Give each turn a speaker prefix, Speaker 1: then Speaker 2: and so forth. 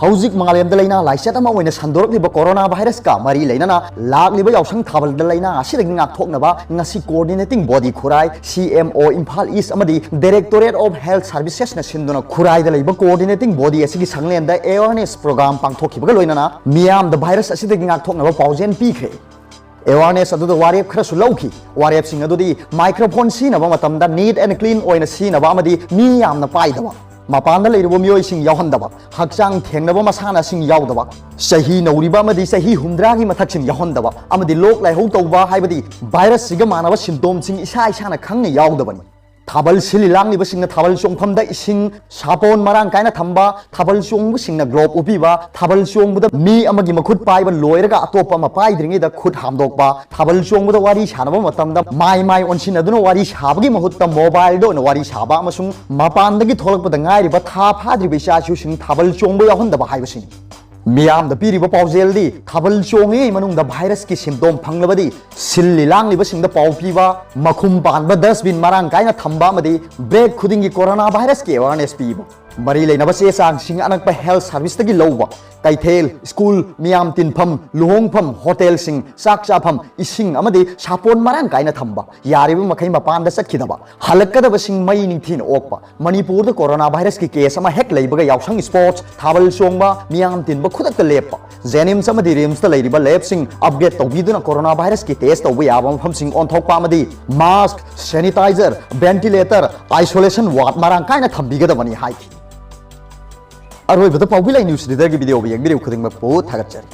Speaker 1: Houjik Malayamda laina laichat ama oina sandorokliba corona virus ka mari lainana lakliba yaosang Thabal laina asidagi ngakthoknaba ngasi coordinating body khurai CMO Imphal East amadi Directorate of Health Services na sinduna khurai da laiba coordinating body asigi sanglenda awareness program pangthokhibaga loinana miyam the virus asidagi ngakthoknaba paujen pikhe awareness adu warep kharasu lauki warep sing adu di microphone sinaba matamda neat and clean oina sinaba amadi miyam na paidaba Mapanda leribo miyoi sing yauhandaba hakchang thengnaba masana sing yaudaba sahi nauriba amadi sahi humdragi mathak sing yauhandaba amadi lok lai hau tawba haibadi virus siga manaba symptom sing isa isana khangna yaudabani Thabal sililang liba singna Thabal chongphamda ising sapon marang kaina thamba Thabal chongbu singna globe upiba Thabal chongbuda mi amagi makhut paiba loiraga atopa ma paidringi da khut hamdokba Thabal chongbuda wari sanaba matamda mai onsin aduna wari sabagi mahutta mobile do na wari saba amasung mapandagi tholakpada ngairiba tha phadriba isachu sing Thabal chongbu yahundaba haibasing Miyamda piriba paujeldi Thabal chongi manungda virus ki symptom phanglabadi silli langliba singda pau piba makhum panba dustbin marang kaina thamba amadi break khudingi corona virus ki awareness piba mari leinaba se sang sing anakpa health service tagi lowba kaithel school miyam tinpham luhongpham hotel sing sak chapham ising amadi sapon marang kaina thamba yariba makhai mapanda sakhidaba halakadaba sing mai ningthin okpa manipur da corona virus ki case ama hek leibaga yaosang sports Thabal chongba miyam tinba khudakta lepa zenim samadi rims ta leiriba lab sing upgrade tawbiduna corona virus ki test tawba yaba mafam sing on thokpa amadi mask sanitizer ventilator isolation ward marang kaina thambigadabani hai Aroi bata Paobilai news leader ki video ba yeng video khuding ma po thagat chari